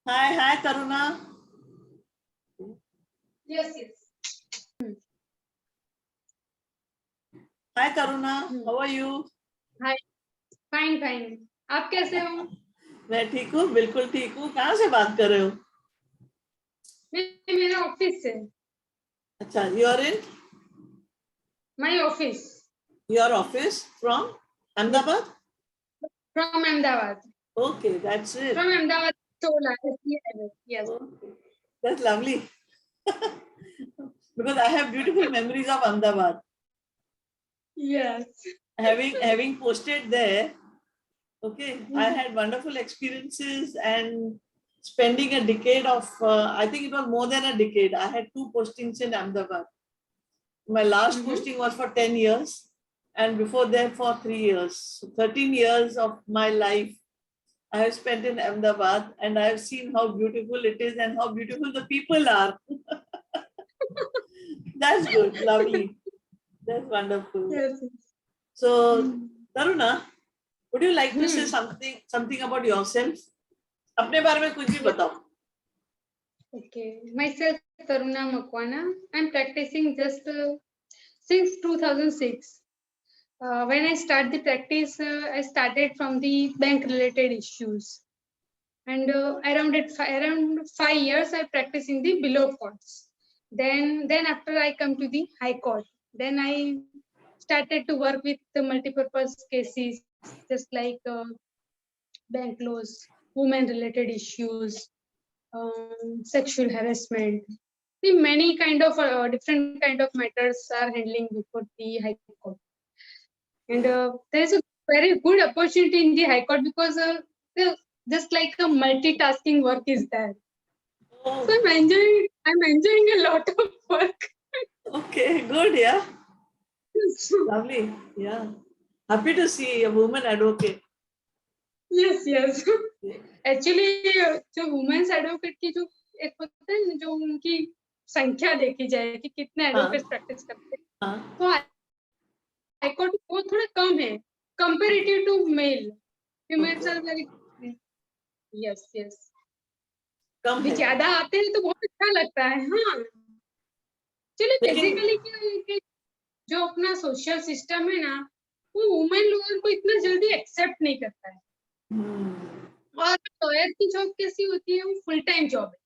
Hi, hi, Karuna. Yes, yes. Hi, Karuna. How are you? Hi. Fine, fine. आप कैसे हो? मैं ठीक हूँ, बिल्कुल ठीक हूँ। कहाँ से बात कर रहे हो? मैं मेरा ऑफिस से। अच्छा, you are in My office your office from Ahmedabad? from Ahmedabad. Okay, that's it. From Ahmedabad, Chola. Yes. Okay. That's lovely. Because I have beautiful memories of Ahmedabad. Yes. Having posted there, okay, I had wonderful experiences and spending a decade of, I think it was more than a decade. I had 2 postings in Ahmedabad. My last posting was for 10 years and before that for 3 years. So 13 years of my life I have spent in Ahmedabad and I have seen how beautiful it is and how beautiful the people are. That's good, lovely. That's wonderful. Yes. So, Taruna, would you like to say something about yourself? अपने बारे में कुछ भी बताओ. Okay. Myself, Taruna Makwana. I'm practicing just since 2006. When I start the practice, I started from the bank-related issues. And around 5 years, I practice in the below courts. Then after I come to the High Court. Then I started to work with the multipurpose cases, just like bank laws, women-related issues, sexual harassment. The many kind of different kind of matters are handling before the High Court. And there is a very good opportunity in the High Court because just like a multitasking work is there. Oh. So I'm enjoying a lot of work. Okay, good, yeah. Lovely, yeah. Happy to see a woman advocate. Yes. Actually, जो women's advocate की जो एक होता है जो उनकी संख्या देखी जाए कि कितने एडवोकेट प्रैक्टिस करते हैं, तो हाईकोर्ट वो थोड़ा कम है comparative to male. Females are very yes कम है. ज्यादा आते हैं तो बहुत अच्छा लगता है. हाँ, चलिए बेसिकली क्या है कि जो अपना सोशल सिस्टम है ना, वो वुमेन लोगों को इतना जल्दी एक्सेप्ट नहीं करता है. और लॉयर की जॉब कैसी होती है, वो फुल टाइम जॉब है.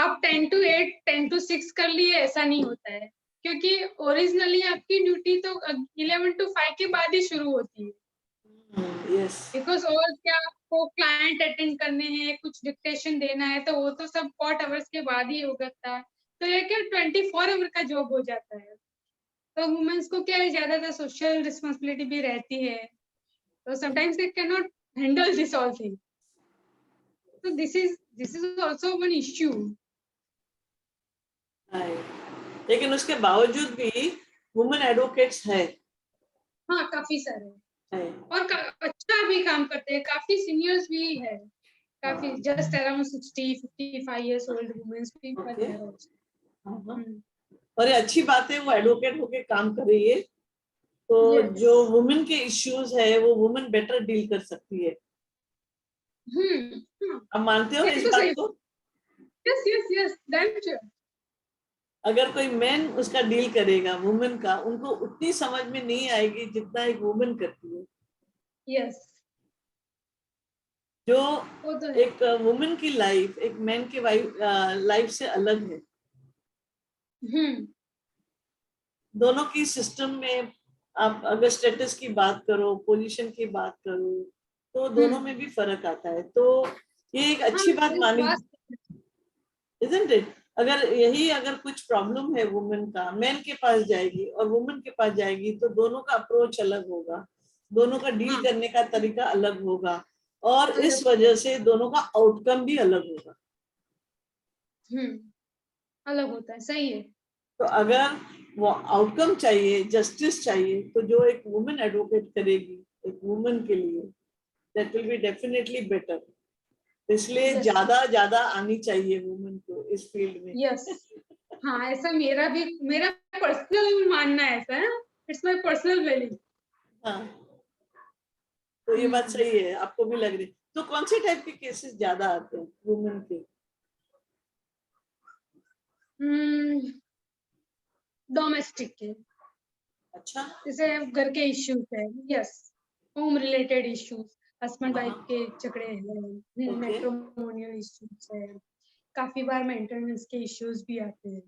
आप 10 to 8, 10 to 6 कर लिए ऐसा नहीं होता है, क्योंकि ओरिजिनली आपकी ड्यूटी तो 11 to 5 के बाद ही शुरू होती है. बिकॉज और क्या आपको क्लाइंट अटेंड करने हैं, कुछ डिक्टेशन देना है, तो वो तो सब कोर्ट आवर्स के बाद ही होता है. तो ये क्या 24 आवर का जॉब हो जाता है. तो वुमेन्स को क्या है, ज्यादातर सोशल रिस्पॉन्सिबिलिटी भी रहती है, तो sometimes they can not handle this all thing. So this is also one issue. लेकिन उसके बावजूद भी वुमेन एडवोकेट्स है. हाँ, काफी सारे और अच्छा भी काम करते हैं. काफी सीनियर्स भी है, काफी just around 60-55 years old womens भी है. और ये अच्छी बात है, वो एडवोकेट होके काम कर रही है, तो जो वुमेन के इश्यूज है वो वुमेन बेटर डील कर सकती है. आप मानते हो इस बात को? Yes that's true. अगर कोई मैन उसका डील करेगा वुमेन का, उनको उतनी समझ में नहीं आएगी जितना एक वुमेन करती है. यस. जो एक वुमेन की लाइफ एक मैन की लाइफ से अलग है. दोनों की सिस्टम में आप अगर स्टेटस की बात करो, पोजीशन की बात करो, तो दोनों में भी फर्क आता है. तो ये एक अच्छी बात मानी, isn't it? अगर कुछ प्रॉब्लम है वुमेन का, मैन के पास जाएगी और वुमेन के पास जाएगी, तो दोनों का अप्रोच अलग होगा, दोनों का डील करने का तरीका अलग होगा, और इस वजह से दोनों का आउटकम भी अलग होगा. अलग होता है. सही है. तो अगर वो आउटकम चाहिए, जस्टिस चाहिए, तो जो एक वुमेन एडवोकेट करेगी एक वुमेन के लिए, that will be definitely better. इसलिए ज्यादा आनी चाहिए वुमेन को इस फील्ड में. यस. हाँ, ऐसा मेरा पर्सनल मानना है. ऐसा है, इट्स माय पर्सनल वैल्यू. हाँ, तो ये बात सही है, आपको भी लग रही. तो कौन से टाइप के केसेस ज्यादा आते हैं वुमेन के? डोमेस्टिक के, अच्छा। जैसे घर के इश्यूज है, yes, home related issues, husband wife के झगड़े हैं, ओके। मैट्रिमोनियल इश्यूज है, काफी बार मेंटेनेंस के इश्यूज भी आते हैं।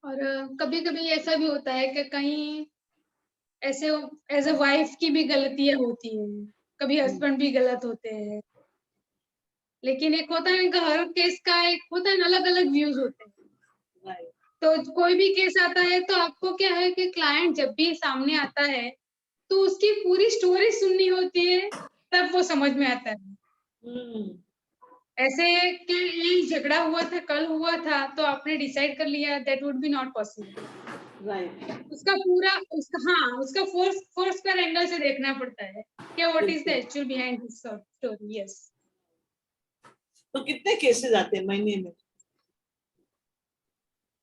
और कभी कभी ऐसा भी होता है कि कहीं ऐसे एज अ वाइफ की भी गलतियां होती हैं, कभी हस्बैंड भी गलत होते हैं, लेकिन एक होता है कि हर केस का एक होता है, अलग अलग व्यूज होते हैं। राइट। तो कोई भी केस आता है तो आपको क्या है कि क्लाइंट जब भी सामने आता है तो उसकी पूरी स्टोरी सुननी होती है, तब वो समझ में आता है। ऐसे कि ये झगड़ा हुआ था, कल हुआ था, तो आपने डिसाइड कर लिया, that would be not possible. Right. उसका पूरा उसका फोर्स पर एंगल से देखना पड़ता है कि what is the actual behind this story. Yes. तो कितने केसेस आते हैं महीने में?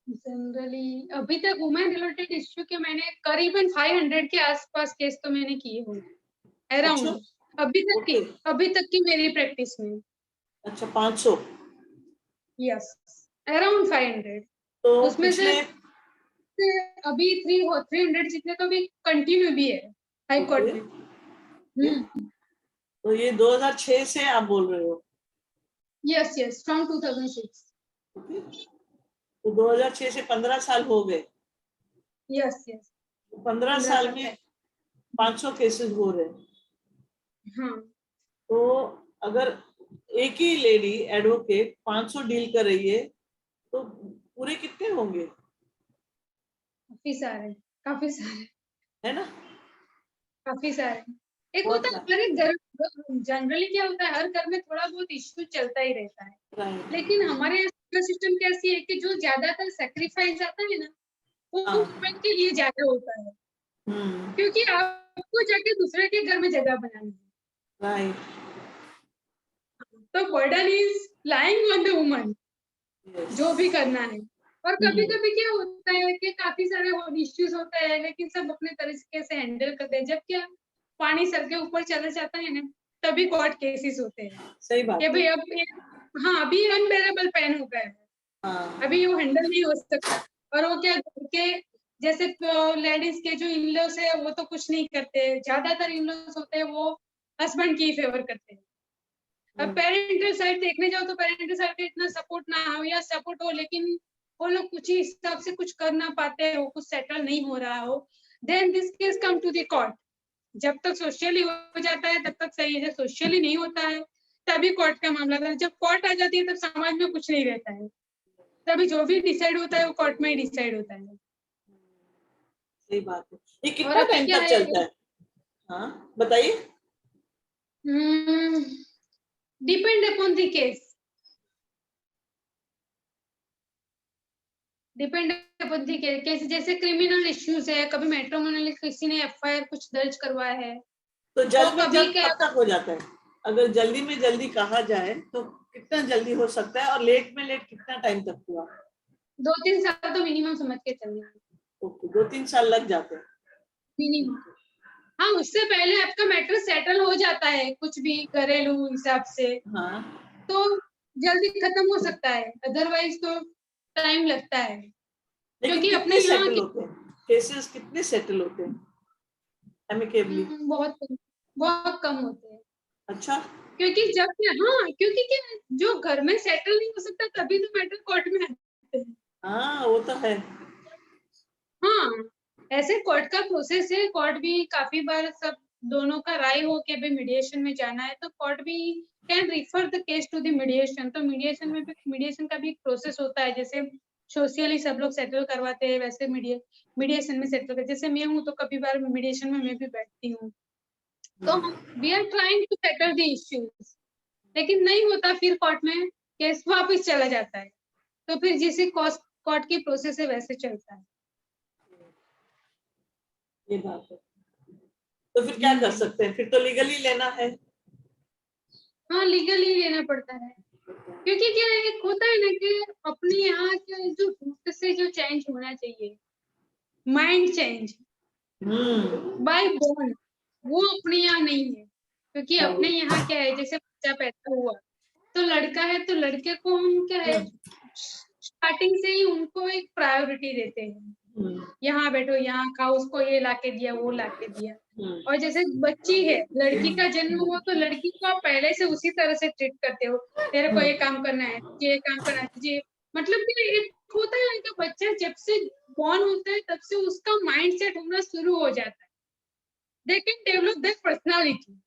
जनरली अभी तक वुमेन रिलेटेड इश्यू के मैंने करीबन 500 के आसपास केस तो मैंने किए होंगे, अच्छा। अराउंड, अभी तक की मेरी प्रैक्टिस में। अच्छा, 500। Yes, around 500। तो उसमें से अभी 300 जितने तो भी कंटिन्यू भी है हाई कोर्ट में। तो ये 2006 से आप बोल रहे हो? Yes yes, from 2006। तो 2006 से 15 साल हो गए। यस यस, 15 साल में 500 केसेस हो रहे हैं। हाँ। तो अगर एक ही लेडी एडवोकेट 500 डील कर रही है तो पूरे कितने होंगे? काफी सारे है ना? काफी सारे। एक बहुत होता है सारे। हर एक घर, जनरली क्या होता है, हर घर में थोड़ा बहुत इश्यू चलता ही रहता है, राइट। लेकिन हमारे यहाँ सिस्टम कैसी है कि जो ज्यादातर सेक्रीफाइस आता है ना, वो हाँ। वुमेन के लिए ज्यादा होता है, क्योंकि आपको जाके दूसरे के घर में जगह बनानी है। राइट। तो burden is lying on the woman, जो भी करना है। और कभी कभी क्या होता है कि काफी सारे इश्यूज होते हैं, लेकिन सब अपने तरीके से हैंडल करते हैं। जब क्या पानी सर के ऊपर चला जाता है ना, तभी कोर्ट केसेस होते हैं सही बात कि है। भाई अब हाँ, अभी अनबेरेबल पेन हो गया है, हाँ। अभी वो हैंडल नहीं हो सकता। और वो क्या घर के जैसे लेडीज के जो इनलॉस है वो तो कुछ नहीं करते, ज्यादातर इनलॉस होते हैं वो हस्बैंड की फेवर करते हैं। अब पेरेंटल साइड देखने जाओ तो पेरेंटल साइड का इतना सपोर्ट ना हो या सपोर्ट हो, लेकिन वो लोग कुछ ही हिसाब से कुछ कर ना पाते हो, कुछ सेटल नहीं हो रहा हो, then this case come to the court. जब तक सोशली हो जाता है तब तक सही है, जब सोशली नहीं होता है तभी कोर्ट का मामला था। जब कोर्ट आ जाती है तब समाज में कुछ नहीं रहता है, तभी जो भी डिसाइड होता है वो कोर्ट में ही डिसाइड होता है। सही बात है। ये और कितना अभी टाइम क्या तक है, चलता है? हाँ, बताइए। Depend upon the case, depend upon the case. जैसे क्रिमिनल इश्यूज है, कभी मैट्रिमोनियल किसी ने एफआईआर कुछ दर्ज करवाया है, तो तो जल्द में कभी जल्द क्या कब तक हो जाता है? अगर जल्दी में जल्दी कहा जाए तो कितना जल्दी हो सकता है, और लेट में लेट कितना टाइम तक हुआ? 2-3 साल तो मिनिमम समझ के चलना है, ओके, 2-3 साल लग जाते हैं। मिनिमम। हाँ, उससे पहले आपका मैटर सेटल हो जाता है कुछ भी घरेलू हिसाब से, हाँ। तो जल्दी खत्म हो सकता है, अदरवाइज तो टाइम लगता है, लेकिन क्योंकि अपने कितने यहाँ सेटल की होते हैं केसेस? कितने सेटल होते हैं एमिकेबली? बहुत कम होते हैं। अच्छा। क्योंकि जब हाँ, क्योंकि क्या, जो घर में सेटल नहीं हो सकता तभी तो मैटर कोर्ट में आते हैं। हाँ, वो तो है। हाँ, ऐसे कोर्ट का प्रोसेस है, कोर्ट भी काफी बार सब दोनों का राय हो के भी मीडिएशन में जाना है तो कोर्ट भी can refer the case to the mediation. तो मीडिएशन में भी, मीडिएशन का भी एक प्रोसेस होता है, जैसे सोशली सब लोग सेटल करवाते हैं वैसे मीडिएशन में सेटल कर। जैसे मैं हूँ तो कभी बार मीडिएशन में मैं भी बैठती हूँ, तो we are trying to settle the issues, लेकिन नहीं होता, फिर कोर्ट में केस वापस चला जाता है, तो फिर जिसे कोर्ट की प्रोसेस है वैसे चलता है। ये बात है। तो फिर क्या कर सकते हैं? फिर तो लीगली लेना है। हाँ, लीगली लेना पड़ता है, क्योंकि क्या एक होता है ना कि अपने यहाँ के जो रूट से जो चेंज होना चाहिए, माइंड चेंज हम्म। बाय बॉर्न, वो अपने यहाँ नहीं है। क्योंकि अपने यहाँ क्या है, जैसे बच्चा पैदा हुआ तो लड़का है तो लड़के को हम क्या है स्टार्टिंग से ही उनको एक प्रायोरिटी देते हैं, यहाँ बैठो, यहाँ खाओ, उसको ये लाके दिया, वो लाके दिया। और जैसे बच्ची है, लड़की का जन्म हुआ तो लड़की को आप पहले से उसी तरह से ट्रीट करते हो, तेरे को ये काम करना है, ये काम करना है तुझे। मतलब कि एक होता है कि बच्चा जब से बॉर्न होता है तब से उसका माइंड सेट होना शुरू हो जाता है, they can develop their personality.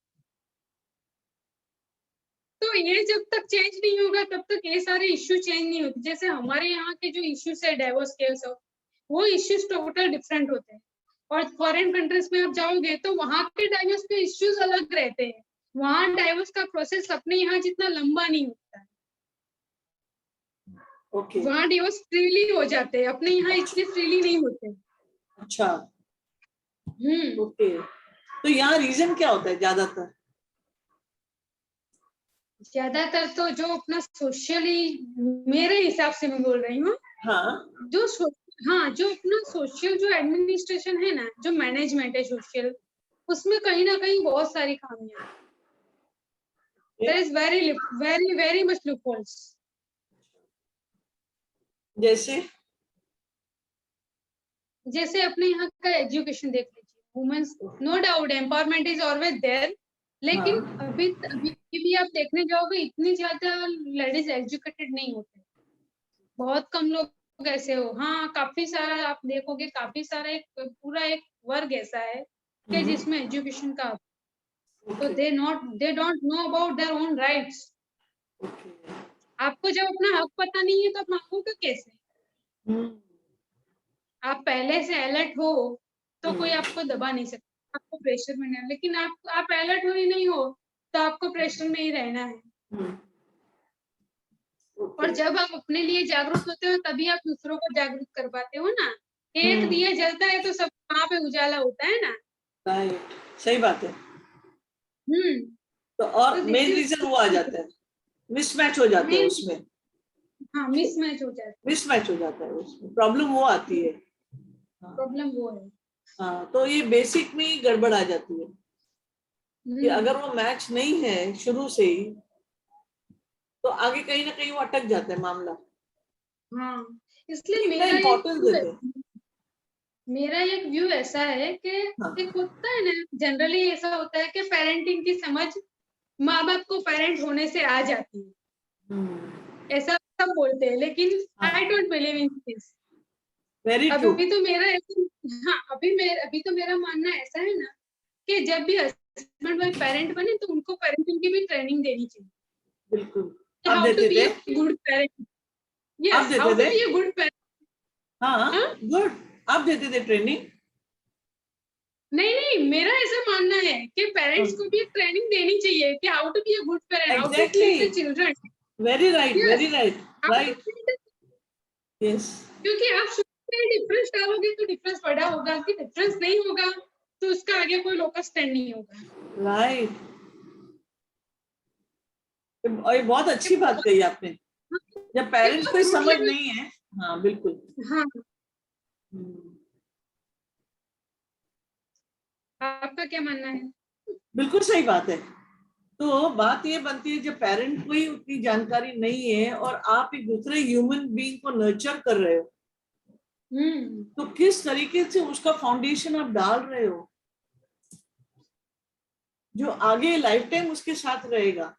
तो ये जब तक चेंज नहीं होगा तब तक ये सारे इश्यू चेंज नहीं होते। जैसे हमारे यहाँ के जो इश्यूज है डाइवोर्स केस, वो इश्यूज टोटल डिफरेंट होते हैं, और फॉरेन कंट्रीज में आप जाओगे तो वहाँ के डाइवोर्स के इश्यूज अलग रहते हैं। वहाँ डाइवोर्स का प्रोसेस अपने यहाँ जितना लंबा नहीं होता है। ओके। वहाँ डिवोर्स फ्रीली हो जाते हैं, अपने यहाँ इतने फ्रीली नहीं होते। अच्छा। ओके। तो यहाँ रीजन क्या होता है ज्यादातर? ज्यादातर तो जो अपना सोशली, मेरे हिसाब से मैं बोल रही हूँ, हाँ, जो अपना सोशल जो एडमिनिस्ट्रेशन है ना, जो मैनेजमेंट है सोशल, उसमें कहीं ना कहीं बहुत सारी खामियां हैं। There is very much loopholes. जैसे अपने यहाँ का एजुकेशन देख लीजिए, women's, no doubt empowerment is always there, लेकिन अभी भी आप देखने जाओगे इतनी ज्यादा लेडीज एजुकेटेड नहीं होते, बहुत कम लोग ऐसे हो। हाँ, काफी सारा आप देखोगे, काफी सारा एक पूरा एक वर्ग ऐसा है कि जिसमें एजुकेशन का, तो they don't know about their own rights. आपको जब अपना हक पता नहीं है तो आप मांगोगे कैसे? आप पहले से अलर्ट हो तो कोई आपको दबा नहीं सकता, आपको प्रेशर में नहीं, लेकिन आप अलर्ट हो ही नहीं हो तो आपको प्रेशर में ही रहना है। और जब आप अपने लिए जागरूक होते हो तभी आप दूसरों को जागरूक कर पाते हो ना। एक दिया जलता है तो सब वहां पे उजाला होता है ना। राइट, सही बात है। तो और मेन रीजन वो आ जाता है, मिसमैच हो जाते हैं उसमें। हाँ, मिसमैच हो जाता है उसमें, प्रॉब्लम वो आती है। प्रॉब्लम वो है। हाँ, तो ये बेसिक में ही गड़बड़ आ जाती है कि अगर वो मैच नहीं है शुरू से ही तो आगे कहीं ना कहीं वो अटक जाता है मामला। हाँ, इसलिए मेरा एक व्यू ऐसा है कि एक होता है ना, जनरली ऐसा होता है कि पेरेंटिंग की समझ माँ बाप को पेरेंट होने से आ जाती है, ऐसा सब बोलते हैं, लेकिन I don't believe in this. अभी तो मेरा मानना ऐसा है ना कि जब भी हस्बैंड वाइफ पेरेंट बने तो उनको पेरेंटिंग की भी ट्रेनिंग देनी चाहिए। बिल्कुल। How to be a good parent. Yes, how to be a good parent. हाँ, गुड। आप देते थे ट्रेनिंग? नहीं, मेरा ऐसा मानना है कि पेरेंट्स को भी ट्रेनिंग देनी चाहिए कि how to be a good parent, how to treat the children. Very right, right. Yes, क्योंकि आप शुरू में डिफरेंस डालोगे तो डिफरेंस बड़ा होगा, कि डिफरेंस नहीं होगा तो उसका आगे कोई लोकस स्टैंड नहीं होगा। राइट। और ये बहुत अच्छी बात कही आपने, जब पेरेंट्स को समझ नहीं है। हाँ, बिल्कुल। हाँ, आपका क्या मानना है? बिल्कुल सही बात है। तो बात ये बनती है, जब पेरेंट को ही उतनी जानकारी नहीं है और आप एक दूसरे ह्यूमन बीइंग को नर्चर कर रहे हो, तो किस तरीके से उसका फाउंडेशन आप डाल रहे हो जो आगे लाइफ टाइम उसके साथ रहेगा।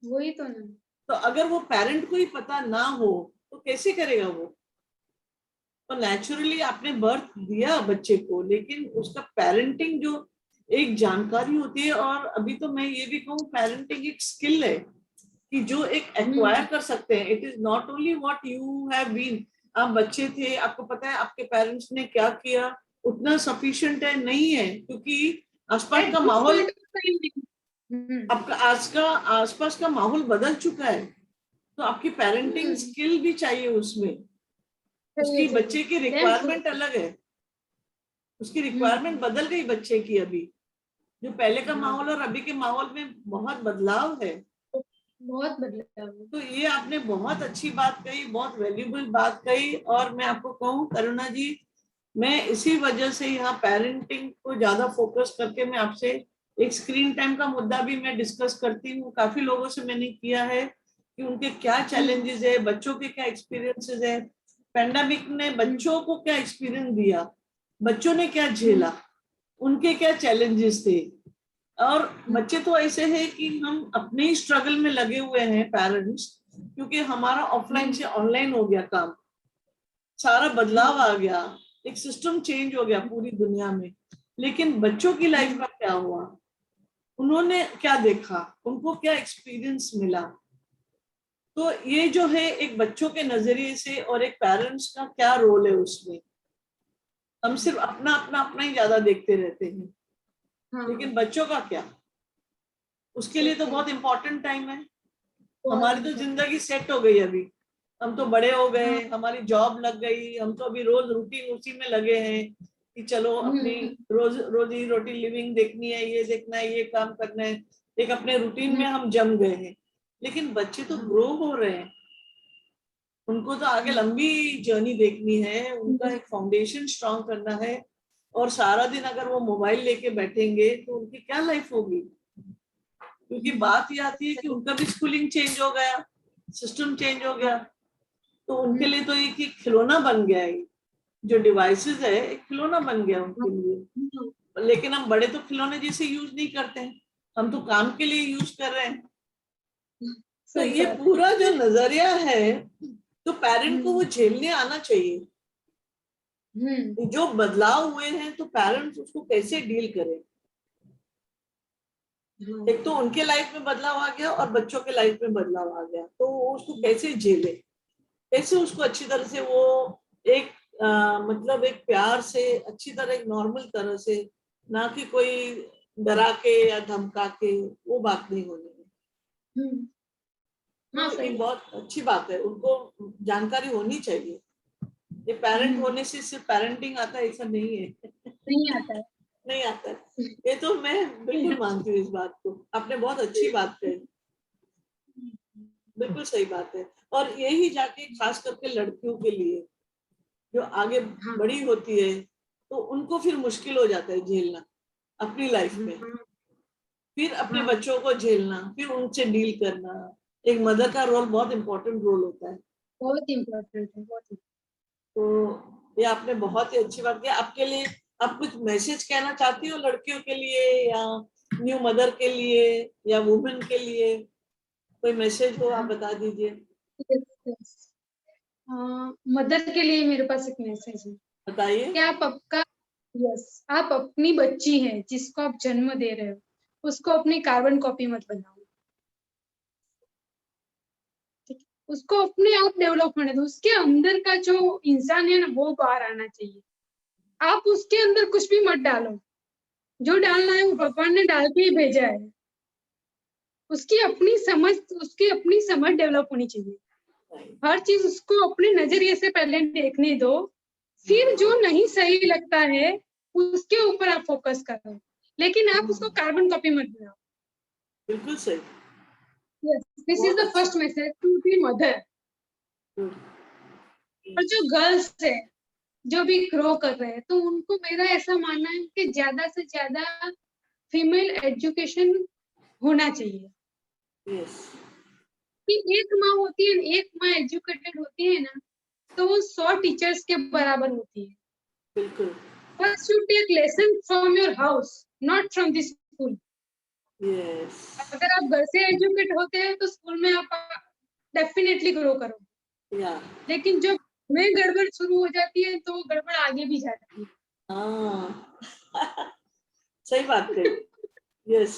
वही तो ना। तो अगर वो पेरेंट को ही पता ना हो तो कैसे करेगा वो? तो नेचुरली आपने बर्थ दिया बच्चे को, लेकिन उसका पेरेंटिंग जो एक जानकारी होती है, और अभी तो मैं ये भी कहूँ पेरेंटिंग एक स्किल है कि जो एक एक्वायर कर सकते हैं। It is not only what you have been. आप बच्चे थे, आपको पता है आपके पेरेंट्स ने क्या किया, उतना सफिशिएंट है नहीं है, क्योंकि आसपास का माहौल, आपका आसपास का माहौल बदल चुका है। तो आपकी पेरेंटिंग स्किल भी चाहिए उसमें। उसकी बच्चे की रिक्वायरमेंट अलग है, उसकी रिक्वायरमेंट बदल गई बच्चे की। अभी जो पहले का माहौल और अभी के माहौल में बहुत बदलाव है, बहुत बदलाव। तो ये आपने बहुत अच्छी बात कही, बहुत वैल्यूबल बात कही। और मैं आपको कहूँ करुणा जी, मैं इसी वजह से यहाँ पेरेंटिंग को ज्यादा फोकस करके मैं आपसे एक स्क्रीन टाइम का मुद्दा भी मैं डिस्कस करती हूँ, काफी लोगों से मैंने किया है कि उनके क्या चैलेंजेस है, बच्चों के क्या एक्सपीरियंसेस है, पैंडेमिक ने बच्चों को क्या एक्सपीरियंस दिया, बच्चों ने क्या झेला, उनके क्या चैलेंजेस थे। और बच्चे तो ऐसे हैं कि हम अपने ही स्ट्रगल में लगे हुए हैं पेरेंट्स, क्योंकि हमारा ऑफलाइन से ऑनलाइन हो गया काम, सारा बदलाव आ गया, एक सिस्टम चेंज हो गया पूरी दुनिया में। लेकिन बच्चों की लाइफ का क्या हुआ, उन्होंने क्या देखा, उनको क्या एक्सपीरियंस मिला। तो ये जो है एक बच्चों के नजरिए से और एक पेरेंट्स का क्या रोल है उसमें, हम सिर्फ अपना अपना अपना ही ज्यादा देखते रहते हैं, लेकिन बच्चों का क्या, उसके लिए तो बहुत इंपॉर्टेंट टाइम है। हमारी तो जिंदगी सेट हो गई अभी, हम तो बड़े हो गए, हमारी जॉब लग गई, हम तो अभी रोज रूटीन उसी में लगे हैं कि चलो अपनी रोजी रोटी लिविंग देखनी है, ये देखना है, ये काम करना है, एक अपने रूटीन में हम जम गए हैं। लेकिन बच्चे तो ग्रो हो रहे हैं, उनको तो आगे लंबी जर्नी देखनी है, उनका एक फाउंडेशन स्ट्रांग करना है। और सारा दिन अगर वो मोबाइल लेके बैठेंगे तो उनकी क्या लाइफ होगी। क्योंकि बात ये आती है कि उनका भी स्कूलिंग चेंज हो गया, सिस्टम चेंज हो गया, तो उनके लिए तो ये कि खिलौना बन गया है, जो डिवाइसेस है एक खिलौना बन गया उनके लिए। लेकिन हम बड़े तो खिलौने जैसे यूज नहीं करते हैं, हम तो काम के लिए यूज कर रहे हैं। तो ये पूरा जो नजरिया है, तो पेरेंट को वो झेलने आना चाहिए। जो बदलाव हुए हैं तो पेरेंट्स उसको कैसे डील करें। एक तो उनके लाइफ में बदलाव आ गया और बच्चों के लाइफ में बदलाव आ गया, तो उसको कैसे झेले, कैसे उसको अच्छी तरह से वो एक मतलब एक प्यार से अच्छी तरह, एक नॉर्मल तरह से, ना कि कोई डरा के या धमका के, वो बात नहीं होनी है। तो ये बहुत अच्छी बात है, उनको जानकारी होनी चाहिए। ये पेरेंट होने से सिर्फ पेरेंटिंग आता है ऐसा नहीं है, नहीं आता है, नहीं आता है। ये तो मैं बिल्कुल मानती हूँ इस बात को, आपने बहुत अच्छी बात कही, बिल्कुल सही बात है। और यही जाके खास करके लड़कियों के लिए जो आगे बड़ी होती है, तो उनको फिर मुश्किल हो जाता है झेलना अपनी लाइफ में, फिर अपने बच्चों को झेलना, फिर उनसे डील करना। एक मदर का रोल बहुत इम्पोर्टेंट रोल होता है, बहुत इम्पोर्टेंट है, बहुत। तो ये आपने बहुत ही अच्छी बात की। आपके लिए आप कुछ मैसेज कहना चाहती हो लड़कियों के लिए, या न्यू मदर के लिए, या वुमेन के लिए, कोई मैसेज हो आप बता दीजिए। मदर के लिए मेरे पास एक मैसेज है, बताइए। कि आप अपनी बच्ची है जिसको आप जन्म दे रहे हो, उसको अपनी कार्बन कॉपी मत बनाओ, ठीक, उसको अपने आप डेवलप होने दो। उसके अंदर का जो इंसान है ना, वो बाहर आना चाहिए। आप उसके अंदर कुछ भी मत डालो, जो डालना है वो भगवान ने डाल के ही भेजा है। उसकी अपनी समझ डेवलप होनी चाहिए। हर चीज उसको अपने नजरिए से पहले देखने दो, फिर जो नहीं सही लगता है उसके ऊपर आप फोकस करो, लेकिन आप उसको कार्बन कॉपी मत बनाओ। बिल्कुल सही। Yes, this is the first message to the mother. और जो गर्ल्स है जो भी ग्रो कर रहे हैं, तो उनको मेरा ऐसा मानना है कि ज्यादा से ज्यादा फीमेल एजुकेशन होना चाहिए। यस। कि एक माँ होती है, एक माँ एजुकेटेड होती है ना, तो वो 100 टीचर्स के बराबर होती है। बिल्कुल। First you take lesson from your house, not from the school. Yes. अगर आप घर से एजुकेट होते हैं तो स्कूल में आप डेफिनेटली ग्रो करोगे, या लेकिन जब में गड़बड़ शुरू हो जाती है तो गड़बड़ आगे भी जाती है। हाँ सही बात कही। यस।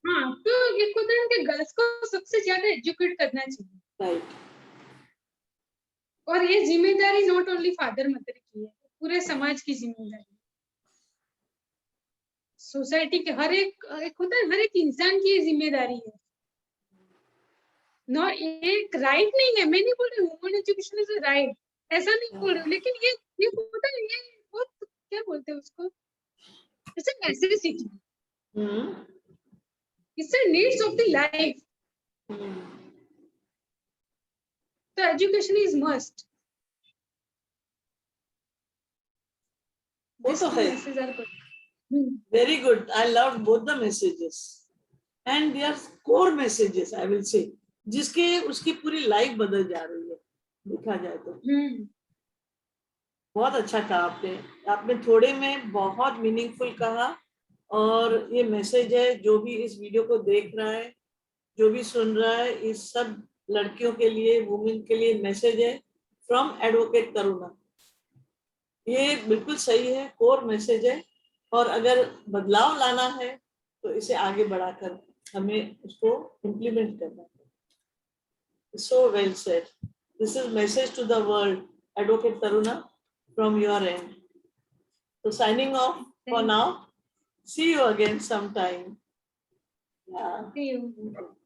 हाँ, तो एक होता है कि गर्ल्स को सबसे ज्यादा एजुकेट करना चाहिए, राइट। और ये जिम्मेदारी नॉट ओनली फादर मदर की है, पूरे समाज की जिम्मेदारी, सोसाइटी के एक होता है हर एक इंसान की ये जिम्मेदारी है। नो, एक राइट नहीं है, मैं नहीं बोल रही women education is a right, ऐसा नहीं बोल रही हूँ, लेकिन ये होता है, ये बहुत, क्या बोलते हैं उसको, it's a necessity, it's a needs of the life, तो एजुकेशन इज मस्ट। वो तो है, Very good. I loved both the messages. And they are core messages, I will say. जिसके उसकी पूरी लाइफ बदल जा रही है, देखा जाए तो। बहुत अच्छा कहा आपने थोड़े में बहुत मीनिंगफुल कहा। और ये मैसेज है, जो भी इस वीडियो को देख रहा है, जो भी सुन रहा है, इस सब लड़कियों के लिए, वुमेन के लिए मैसेज है फ्रॉम एडवोकेट करुणा। ये बिल्कुल सही है, कोर मैसेज है। और अगर बदलाव लाना है तो इसे आगे बढ़ाकर हमें उसको इम्प्लीमेंट करना है। So well said. This is message to the world, Advocate Taruna, from your end. So signing off for now. See you again sometime. Yeah. See you.